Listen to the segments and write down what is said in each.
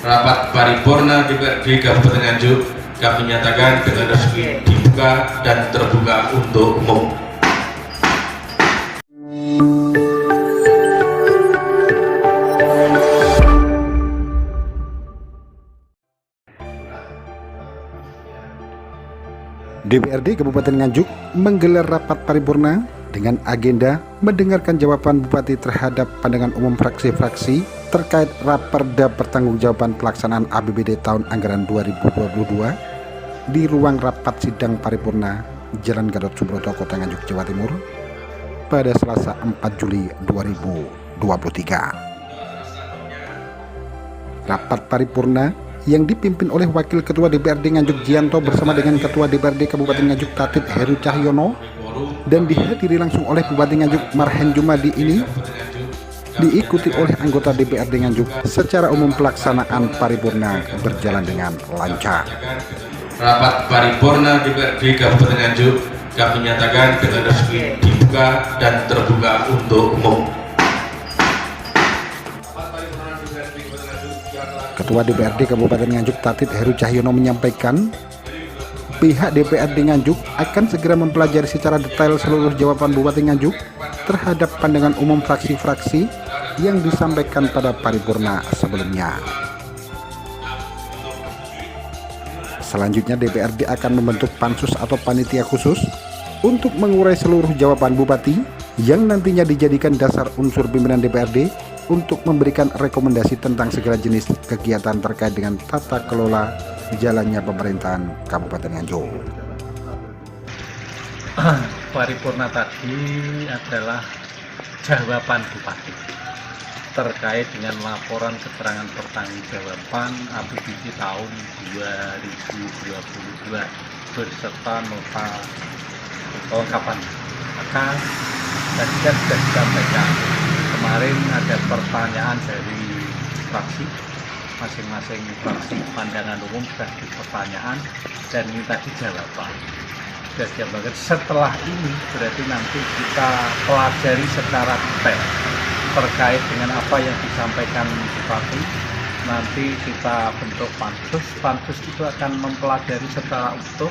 rapat paripurna DPRD Kabupaten Nganjuk kami nyatakan dengan resmi dibuka dan terbuka untuk umum. DPRD Kabupaten Nganjuk menggelar rapat paripurna dengan agenda mendengarkan jawaban Bupati terhadap pandangan umum fraksi-fraksi terkait Raperda Pertanggungjawaban Pelaksanaan APBD tahun anggaran 2022 di ruang rapat sidang paripurna Jalan Gatot Subroto, Kota Nganjuk, Jawa Timur pada Selasa 4 Juli 2023. Rapat paripurna yang dipimpin oleh Wakil Ketua DPRD Nganjuk Jianto bersama dengan Ketua DPRD Kabupaten Nganjuk Tatip Heru Cahyono dan dihadiri langsung oleh Bupati Nganjuk Marhen Jumadi ini diikuti oleh anggota DPRD Nganjuk. Secara umum pelaksanaan paripurna berjalan dengan lancar. Rapat paripurna DPRD Kabupaten Nganjuk kami nyatakan dengan resmi dibuka dan terbuka untuk umum. Ketua DPRD Kabupaten Nganjuk Tatip Heru Cahyono menyampaikan pihak DPRD Nganjuk akan segera mempelajari secara detail seluruh jawaban Bupati Nganjuk terhadap pandangan umum fraksi-fraksi yang disampaikan pada paripurna sebelumnya. Selanjutnya DPRD akan membentuk pansus atau panitia khusus untuk mengurai seluruh jawaban Bupati yang nantinya dijadikan dasar unsur pimpinan DPRD untuk memberikan rekomendasi tentang segala jenis kegiatan terkait dengan tata kelola jalannya pemerintahan Kabupaten Nganjuk. Paripurna tadi adalah jawaban Bupati terkait dengan laporan keterangan pertanggungjawaban APBD tahun 2022 berserta nota kelengkapan. Maka tadi kan sudah disampaikan kemarin ada pertanyaan dari fraksi, masing-masing fraksi pandangan umum sudah dipertanyaan dan minta jawaban. Sudah dijabarkan. Setelah ini berarti nanti kita pelajari secara detail terkait dengan apa yang disampaikan Bupati. Nanti kita bentuk pansus. Pansus itu akan mempelajari secara utuh,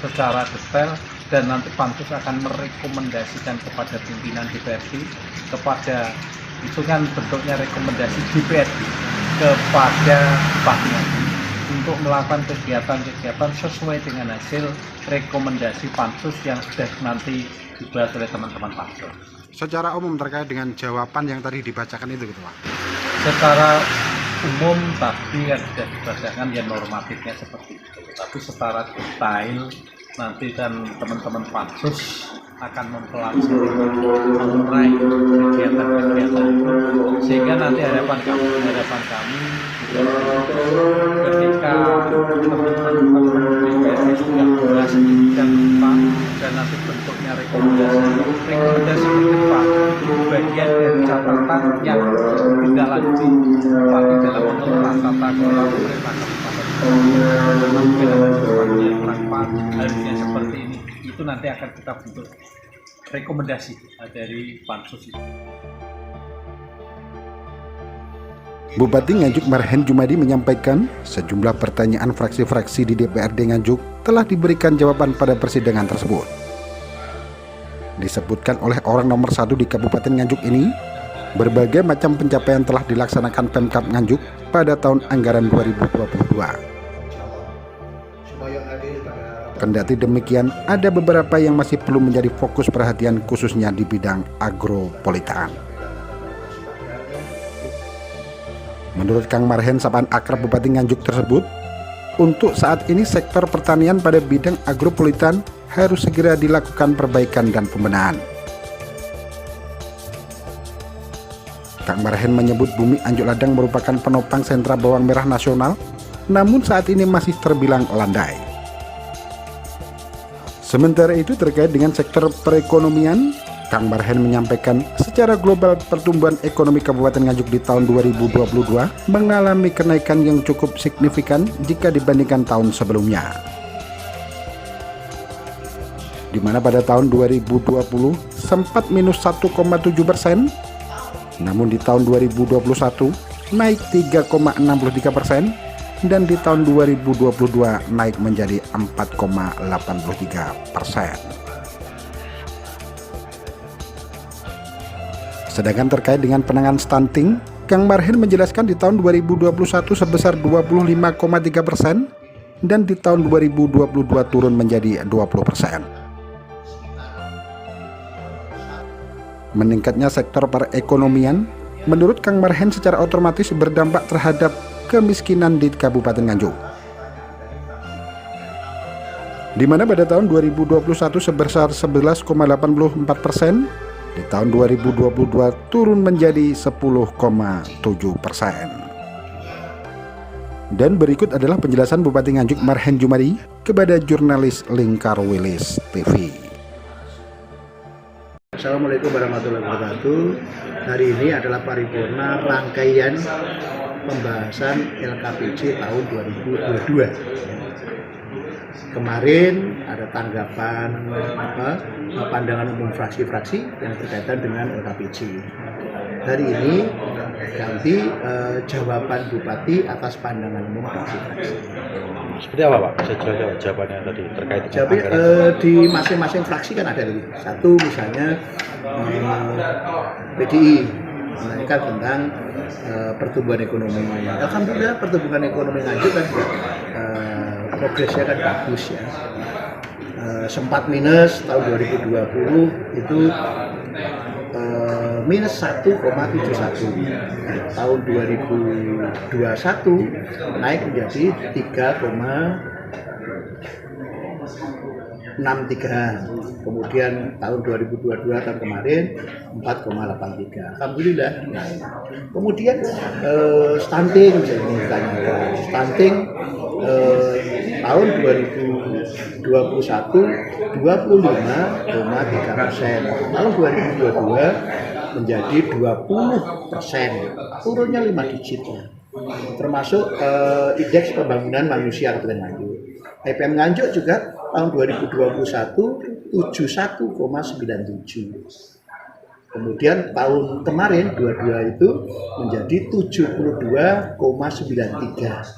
secara detail, dan nanti pansus akan merekomendasikan kepada pimpinan DPRD, kepada itu kan bentuknya rekomendasi DPRD kepada Bupati untuk melakukan kegiatan-kegiatan sesuai dengan hasil rekomendasi pansus yang sudah nanti dibahas oleh teman-teman pansus. Secara umum terkait dengan jawaban yang tadi dibacakan itu gitu Pak? Secara umum tadi yang sudah dibacakan ya normatifnya seperti itu, tapi secara detail nanti kan teman-teman pansus akan mempelajari mengurai kegiatan-kegiatan itu, sehingga nanti harapan kami ketika teman-teman DPRD sudah membahas dan nanti bentuknya rekomendasi ke depan bagian dari catatan yang tidak lanjut Bupati dalam mengelola tata kelola pemerintahan kabupaten harusnya seperti ini, itu nanti akan kita bentuk rekomendasi dari pansus itu. Bupati Nganjuk Marhen Jumadi menyampaikan sejumlah pertanyaan fraksi-fraksi di DPRD Nganjuk telah diberikan jawaban pada persidangan tersebut. Disebutkan oleh orang nomor 1 di Kabupaten Nganjuk ini, berbagai macam pencapaian telah dilaksanakan Pemkab Nganjuk pada tahun anggaran 2022. Kendati demikian, ada beberapa yang masih perlu menjadi fokus perhatian khususnya di bidang agropolitan. Menurut Kang Marhen, sapaan akrab Bupati Nganjuk tersebut, untuk saat ini sektor pertanian pada bidang agropolitan harus segera dilakukan perbaikan dan pembenahan. Kang Marhen menyebut bumi Anjuk Ladang merupakan penopang sentra bawang merah nasional, namun saat ini masih terbilang landai. Sementara itu terkait dengan sektor perekonomian, Kang Marhen menyampaikan secara global pertumbuhan ekonomi Kabupaten Nganjuk di tahun 2022 mengalami kenaikan yang cukup signifikan jika dibandingkan tahun sebelumnya, di mana pada tahun 2020 sempat minus 1,7%, namun di tahun 2021 naik 3,63% dan di tahun 2022 naik menjadi 4,83%. Sedangkan terkait dengan penanganan stunting, Kang Marhen menjelaskan di tahun 2021 sebesar 25,3% dan di tahun 2022 turun menjadi 20%. Meningkatnya sektor perekonomian menurut Kang Marhen secara otomatis berdampak terhadap kemiskinan di Kabupaten Nganjuk, di mana pada tahun 2021 sebesar 11,84%, di tahun 2022 turun menjadi 10,7%. Dan berikut adalah penjelasan Bupati Nganjuk Marhen Jumadi kepada jurnalis Lingkar Wilis TV. Assalamualaikum warahmatullahi wabarakatuh. Hari ini adalah paripurna rangkaian pembahasan LKPJ tahun 2022. Kemarin ada tanggapan pandangan umum fraksi-fraksi yang berkaitan dengan LKPJ. Hari ini ganti jawaban Bupati atas pandangan umum fraksi-fraksi. Seperti apa Pak? Bisa jelaskan jawabannya tadi terkait dengan Jadi anggaran? di masing-masing fraksi kan ada ini. Satu misalnya PDI menaikkan tentang pertumbuhan ekonomi. Alhamdulillah pertumbuhan ekonomi Nganjuk kan progresnya kan bagus ya. Sempat minus tahun 2020 itu minus 1,71. Tahun 2021 naik menjadi 3,63. Kemudian tahun 2022 tahun kemarin 4,83. Alhamdulillah. Kemudian stunting misalnya ditanyakan. Stunting tahun 2021 25,3%. Tahun 2022 menjadi 20%. Turunnya 5 digit. Termasuk indeks pembangunan manusia Kabupaten Nganjuk. IPM Nganjuk juga tahun 2021 71,97. Kemudian tahun kemarin 22 itu menjadi 72,93.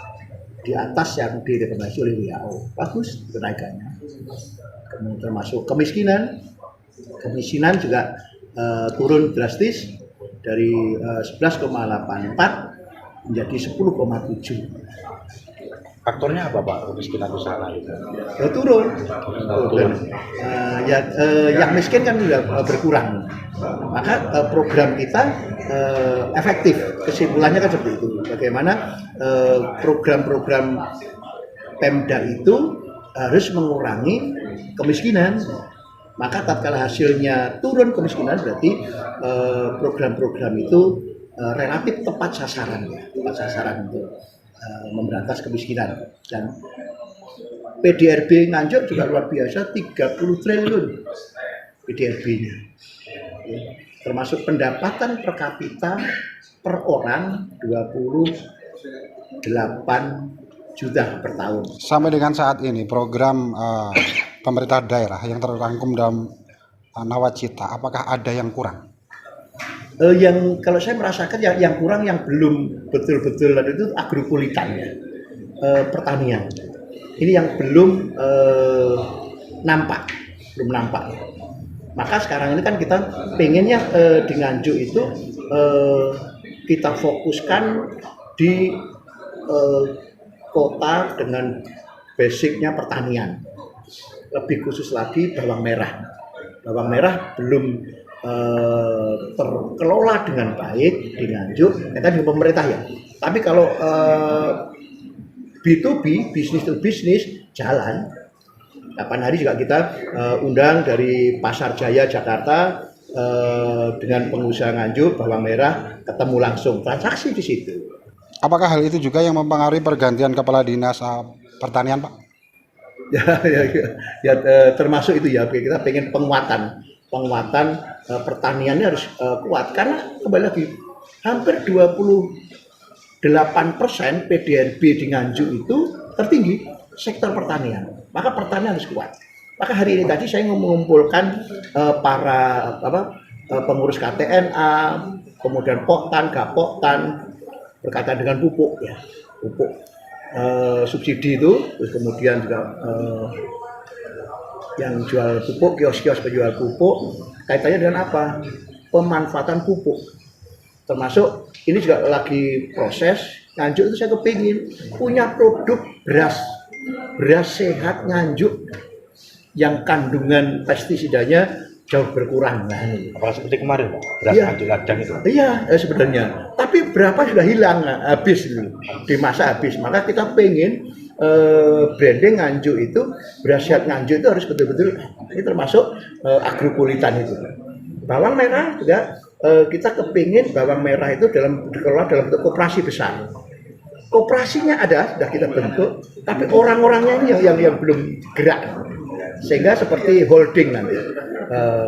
Di atas yang direkomendasi oleh WHO. Bagus kenaikannya. Kemudian termasuk kemiskinan juga turun drastis dari 11,84 menjadi 10,7. Faktornya apa Pak? Kemiskinan usaha itu? Turun. Yang miskin kan juga berkurang. Maka program kita efektif. Kesimpulannya kan seperti itu. Bagaimana program-program Pemda itu harus mengurangi kemiskinan. Maka tatkala hasilnya turun kemiskinan berarti program-program itu relatif tepat sasaran ya, tepat sasaran untuk memberantas kemiskinan. Dan PDRB Nganjuk juga luar biasa, 30 triliun PDRB-nya. Termasuk pendapatan per kapita per orang 28 juta per tahun. Sampai dengan saat ini program pemerintah daerah yang terangkum dalam Nawacita, apakah ada yang kurang? Yang kalau saya merasakan yang kurang, yang belum betul-betul ada itu agropulitan ya, pertanian. Ini yang belum nampak. Maka sekarang ini kan kita pengennya di Nganjuk itu kita fokuskan di kota dengan basicnya pertanian. Lebih khusus lagi bawang merah. Bawang merah belum terkelola dengan baik di Nganjuk, tadi pemerintah ya. Tapi kalau B2B, bisnis to bisnis jalan. Kapan hari juga kita undang dari Pasar Jaya Jakarta dengan pengusaha Nganjuk bawang merah, ketemu langsung transaksi di situ. Apakah hal itu juga yang mempengaruhi pergantian kepala dinas pertanian, Pak? Termasuk itu ya. Kita pengen penguatan pertaniannya harus kuat, karena kembali lagi hampir 28% PDRB di Nganjuk itu tertinggi sektor pertanian. Maka pertanian harus kuat. Maka hari ini tadi saya mengumpulkan para pengurus KTNA, kemudian Poktan, Gapoktan, berkaitan dengan pupuk ya, pupuk subsidi itu, terus kemudian juga yang jual pupuk, kios-kios penjual pupuk, kaitannya dengan apa? Pemanfaatan pupuk. Termasuk ini juga lagi proses. Nganjuk itu saya kepingin punya produk beras sehat Nganjuk yang kandungan pestisidanya jauh berkurang. Nah, Apalagi seperti kemarin, Pak, beras Iya. Nganjuk ladang itu. Iya, sebenarnya. Tapi berapa sudah hilang, habis dulu, di masa habis. Maka kita pengen branding Nganjuk itu, beras sehat Nganjuk itu harus betul-betul, ini termasuk agropulitan itu. Bawang merah juga kita kepingin bawang merah itu dikelola dalam bentuk koperasi besar. Koperasinya ada, sudah kita bentuk, tapi orang-orangnya ini yang belum gerak. Sehingga seperti holding nanti,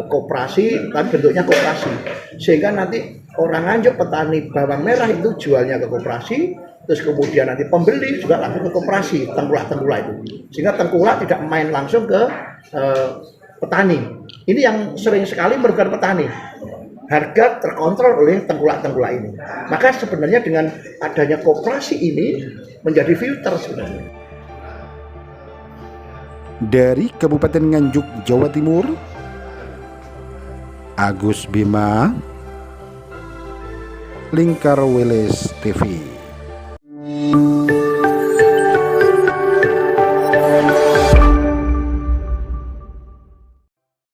koperasi, tapi bentuknya koperasi. Sehingga nanti orang Nganjuk, petani bawang merah itu jualnya ke koperasi, terus kemudian nanti pembeli juga langsung ke koperasi, tengkulak-tengkulak itu. Sehingga tengkulak tidak main langsung ke petani. Ini yang sering sekali merugikan petani. Harga terkontrol oleh tengkulak-tengkulak ini. Maka sebenarnya dengan adanya koperasi ini menjadi filter sebenarnya. Dari Kabupaten Nganjuk, Jawa Timur, Agus Bima, Lingkar Wilis TV.